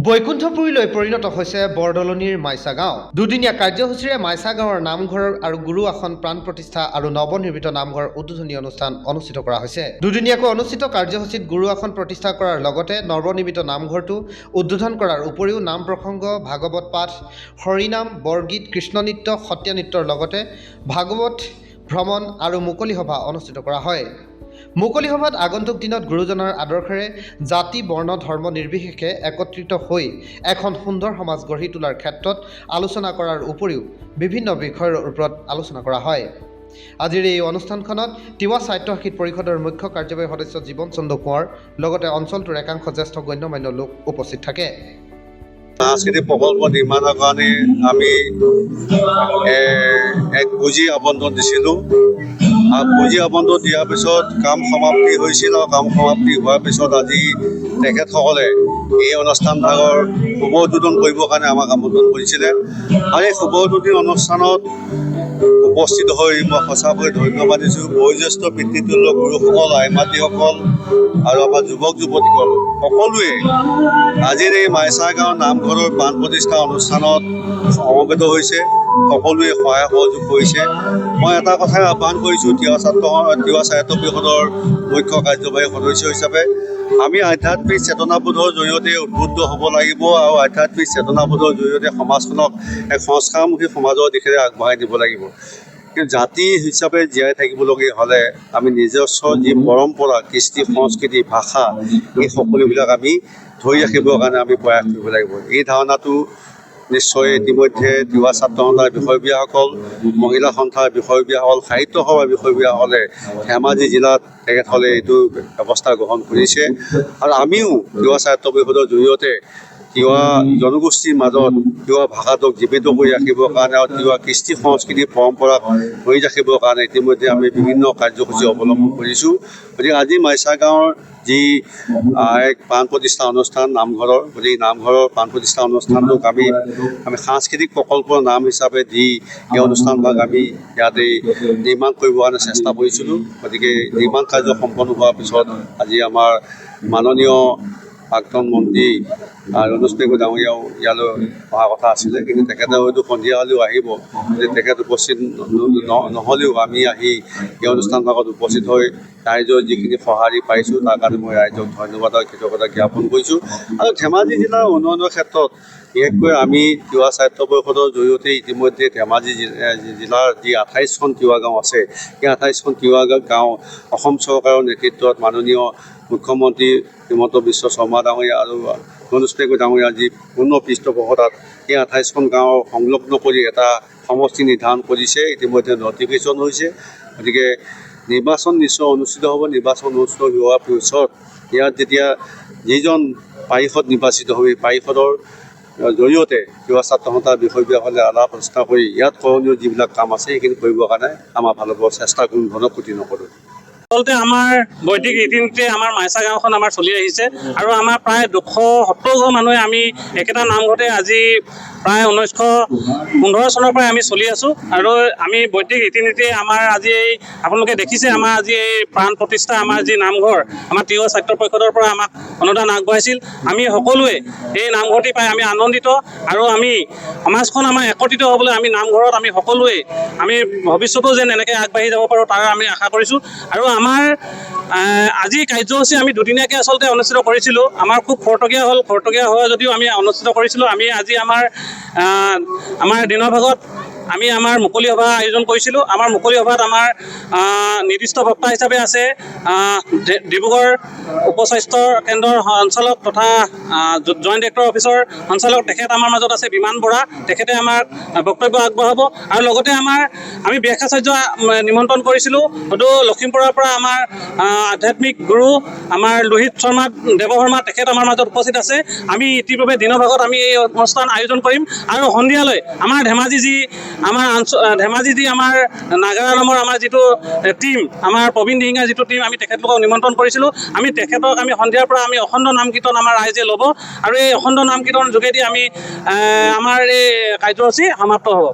বৈকুণ্ঠপুৰীলৈ পৰিণত হৈছে বৰদলনিৰ মাইছা গাঁও। দুদিনীয়া কাৰ্যসূচীৰে মাইছা গাঁৱৰ নামঘৰ আৰু গুৰু আসন প্ৰাণ প্ৰতিষ্ঠা আৰু নৱনিৰ্মিত নামঘৰ উদ্বোধনী অনুষ্ঠান অনুষ্ঠিত কৰা হৈছে। দুদিনীয়াকৈ অনুষ্ঠিত কাৰ্যসূচীত গুৰু আসন প্ৰতিষ্ঠা কৰাৰ লগতে নৱনিৰ্মিত নামঘৰটো উদ্বোধন কৰাৰ উপৰিও নাম প্ৰসংগ, ভাগৱত পাঠ, হৰিনাম, বৰগীত, কৃষ্ণ নৃত্য, সত্ৰীয়া নৃত্যৰ লগতে ভাগৱত ভ্ৰমণ আৰু মুকলি সভা অনুষ্ঠিত কৰা হয়। মুকলি সভাত আগন্তুক দিনত গুৰুজনৰ আদৰ্শেৰে জাতি, বৰ্ণ, ধৰ্ম নিৰ্বিশেষে একত্ৰিত হৈ এখন সুন্দৰ সমাজ গঢ়ি তোলাৰ ক্ষেত্ৰত আলোচনা কৰাৰ উপৰিও বিভিন্ন বিষয়ৰ ওপৰত আলোচনা কৰা হয়। আজিৰ এই অনুষ্ঠানখনত তিৱা সাহিত্য সাহিত পৰিষদৰ মুখ্য কাৰ্যবাহী সদস্য জীৱন চন্দ্ৰ কোঁৱৰ লগতে অঞ্চলটোৰ একাংশ জ্যেষ্ঠ গণ্যমান্য লোক উপস্থিত থাকে। সাংস্কৃতিক প্ৰকল্প নিৰ্মাণৰ কাৰণে আমি এক পুঁজি আবণ্টন দিছিলোঁ। পুঁজি আবণ্টন দিয়াৰ পিছত কাম সমাপ্তি হৈছিল আৰু কাম সমাপ্তি হোৱাৰ পিছত আজি তেখেতসকলে এই অনুষ্ঠান ভাগৰ শুভ উদ্বোধন কৰিবৰ কাৰণে আমাক আমন্ত্ৰণ কৰিছিলে আৰু এই শুভ উদ্বোধনী অনুষ্ঠানত উপস্থিত হৈ মই সঁচাকৈ ধন্যবাদ দিছোঁ বয়োজ্যেষ্ঠ পিতৃতুল্য গুৰুসকল, আইমাতৃসকল আৰু আমাৰ যুৱক যুৱতীসকল সকলোৱে আজিৰ এই মাইছা গাঁৱৰ নামঘৰৰ প্ৰাণ প্ৰতিষ্ঠা অনুষ্ঠানত সমবেত হৈছে। সকলোৱে সহায় সহযোগ কৰিছে। মই এটা কথাই আহ্বান কৰিছোঁ তিৱা সাহিত্য পৰিষদৰ মুখ্য কাৰ্যবাহী সদস্য হিচাপে আমি আধ্যাত্মিক চেতনাবোধৰ জৰিয়তে উদ্বুদ্ধ হ'ব লাগিব আৰু আধ্যাত্মিক চেতনাবোধৰ জৰিয়তে সমাজখনক এক সংস্কাৰমুখী সমাজৰ দিশেৰে আগবঢ়াই নিব লাগিব। কিন্তু জাতি হিচাপে জীয়াই থাকিবলগীয়া হ'লে আমি নিজস্ব যি পৰম্পৰা, কৃষ্টি, সংস্কৃতি, ভাষা এই সকলোবিলাক আমি ধৰি ৰাখিবৰ কাৰণে আমি প্ৰয়াস কৰিব লাগিব। এই ধাৰণাটো নিশ্চয় ইতিমধ্যে তিৱা ছাত্ৰ সন্থাৰ বিষয়ববীয়াসকল, মহিলা সন্থাৰ বিষয়ববীয়াসকল, সাহিত্য সভাৰ বিষয়ববীয়াসকলে ধেমাজি জিলাত তেখেতসকলে এইটো ব্যৱস্থা গ্ৰহণ কৰিছে আৰু আমিও তিৱা সাহিত্য পৰিষদৰ জৰিয়তে তিৱা জনগোষ্ঠীৰ মাজত তিৱা ভাষাটোক জীৱিত কৰি ৰাখিবৰ কাৰণে আৰু তিৱা কৃষ্টি সংস্কৃতি পৰম্পৰাক ধৰি ৰাখিবৰ কাৰণে ইতিমধ্যে আমি বিভিন্ন কাৰ্যসূচী অৱলম্বন কৰিছোঁ। গতিকে আজি মাইছা গাঁৱৰ যি এক প্ৰাণ প্ৰতিষ্ঠা অনুষ্ঠান নামঘৰৰ, গতিকে এই নামঘৰৰ প্ৰাণ প্ৰতিষ্ঠা অনুষ্ঠানটোক আমি সাংস্কৃতিক প্ৰকল্পৰ নাম হিচাপে দি এই অনুষ্ঠানভাগ আমি ইয়াতে নিৰ্মাণ কৰিবৰ কাৰণে চেষ্টা কৰিছিলোঁ। গতিকে নিৰ্মাণ কাৰ্য সম্পন্ন হোৱাৰ পিছত আজি আমাৰ মাননীয় প্ৰাক্তন মন্ত্ৰী ৰনোজ পেগু ডাঙৰীয়াও ইয়ালৈ অহা কথা আছিলে, কিন্তু তেখেতে হয়তো সন্ধিয়া হ'লেও আহিব। তেখেত উপস্থিত নহ'লেও আমি আহি এই অনুষ্ঠানভাগত উপস্থিত হৈ ৰাইজৰ যিখিনি সঁহাৰি পাইছোঁ তাৰ কাৰণে মই ৰাইজক ধন্যবাদ আৰু কৃতজ্ঞতা জ্ঞাপন কৰিছোঁ। আৰু ধেমাজি জিলাৰ উন্নয়নৰ ক্ষেত্ৰত বিশেষকৈ আমি তিৱা সাহিত্য পৰিষদৰ জৰিয়তে ইতিমধ্যে ধেমাজি জিলাৰ যি 28খন তিৱা গাঁও আছে, সেই 28খন তিৱা গাঁও অসম চৰকাৰৰ নেতৃত্বত মাননীয় মুখ্যমন্ত্ৰী হিমন্ত বিশ্ব শৰ্মা ডাঙৰীয়া আৰু ৰনোজ পেগু ডাঙৰীয়াৰ যি পূৰ্ণ পৃষ্ঠপোষকতাত এই 28খন গাঁও সংলগ্ন কৰি এটা সমষ্টি নিৰ্ধাৰণ কৰিছে। ইতিমধ্যে নটিফিকেশ্যন হৈছে। গতিকে নিৰ্বাচন নিশ্চয় অনুষ্ঠিত হ'ব। নিৰ্বাচন অনুষ্ঠিত হোৱাৰ পিছত ইয়াত যেতিয়া যিজন পাৰিষদ নিৰ্বাচিত হ'ব, এই পাৰিষদৰ জৰিয়তে তিৱা ছাত্ৰ সন্থাৰ বিষয়ববীয়াসকলে আলাপ আলোচনা কৰি ইয়াত কৰণীয় যিবিলাক কাম আছে সেইখিনি কৰিবৰ কাৰণে আমাৰ ফালৰ পৰা চেষ্টা কোনো ধৰণৰ ক্ষতি নকৰোঁ। আচলতে আমাৰ বৈদিক ৰীতি নীতিৰে আমাৰ মাইছা গাঁওখন আমাৰ চলি আহিছে আৰু আমাৰ প্ৰায় 270 ঘৰ মানুহে আমি একেটা নামঘৰতে আজি প্ৰায় 1915 চনৰ পৰাই আমি চলি আছোঁ আৰু আমি বৈদিক ৰীতি নীতিৰে আমাৰ আজি এই আপোনালোকে দেখিছে আমাৰ আজি এই প্ৰাণ প্ৰতিষ্ঠা আমাৰ যি নামঘৰ আমাৰ তিৱা সাহিত্য পৰিষদৰ পৰা আমাক অনুদান আগবঢ়াইছিল। আমি সকলোৱে এই নামঘৰটি পাই আমি আনন্দিত আৰু আমি সমাজখন আমাৰ একত্ৰিত হ'বলৈ আমি নামঘৰত আমি সকলোৱে আমি ভৱিষ্যতেও যেন এনেকৈ আগবাঢ়ি যাব পাৰোঁ তাৰ আমি আশা কৰিছোঁ। আৰু আমাৰ আজি কাৰ্যসূচী আমি দুদিনীয়াকৈ আচলতে অনুষ্ঠিত কৰিছিলোঁ। আমাৰ খুব খৰতকীয়া হ'ল, খৰতকীয়া হয় যদিও আমি অনুষ্ঠিত কৰিছিলোঁ। আমি আজি আমাৰ দিনৰ ভাগত আমি আমাৰ মুকলি সভা আয়োজন কৰিছিলোঁ। আমাৰ মুকলি সভাত আমাৰ নিৰ্দিষ্ট বক্তা হিচাপে আছে ডিব্ৰুগড় উপস্বাস্থ্য কেন্দ্ৰৰ সঞ্চালক তথা জইণ্ট ডিৰেক্টৰ অফিচৰ সঞ্চালক, তেখেত আমাৰ মাজত আছে বিমান বৰা, তেখেতে আমাক বক্তব্য আগবঢ়াব। আৰু লগতে আমি ব্যাসাচাৰ্য নিমন্ত্ৰণ কৰিছিলোঁ, হয়তো লখিমপুৰৰ পৰা আমাৰ আধ্যাত্মিক গুৰু আমাৰ লোহিত শৰ্মা দেৱশৰ্মা, তেখেত আমাৰ মাজত উপস্থিত আছে। আমি ইতিপূৰ্বে দিনৰ ভাগত আমি এই অনুষ্ঠান আয়োজন কৰিম আৰু সন্ধিয়ালৈ আমাৰ ধেমাজি যি আমাৰ নাগাৰা নামৰ আমাৰ যিটো টীম, আমাৰ প্ৰবীণ দিহিঙীয়া যিটো টীম, আমি তেখেতলোকক নিমন্ত্ৰণ কৰিছিলোঁ। আমি তেখেতক আমি সন্ধিয়াৰ পৰা আমি অখণ্ড নাম কীৰ্তন আমাৰ ৰাইজে ল'ব আৰু এই অখণ্ড নাম কীৰ্তনৰ যোগেদি আমি আমাৰ এই কাৰ্যসূচী সমাপ্ত হ'ব।